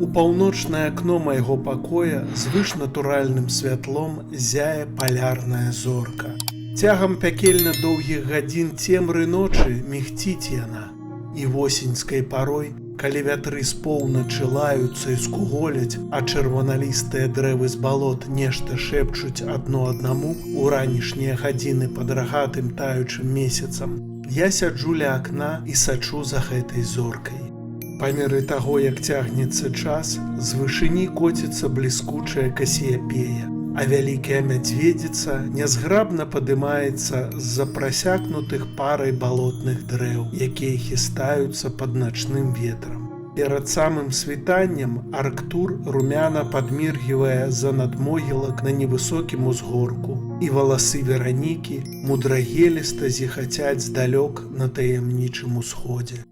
У паўночнае акно майго пакоя звышнатуральным святлом зяе палярная зорка. Цягам пякельна доўгіх гадзін цемры ночы мігціць яна. І восеньскай парой, калі вятры з поўначы лаюцца і скуголяць, а чырваналістыя дрэвы з балот нешта шэпчуць адно аднаму у ранішнія гадзіны пад рагатым таючым месяцам, я сяджу ля акна і сачу за гэтай зоркай. Па меры таго, як цягнецца час, з вышыні коціцца бліскучая касіяпея, а вялікая мядзведзіца нязграбна падымаецца з-за прасякнутых парай балотных дрэў, якія хістаюцца пад начным ветрам. Перад самым світаннем Арктур румяна падміргівае за надмогілак на невысокім узгорку, і валасы Веранікі мудрагеліста зіхацяць здалёк на таямнічым усходзе.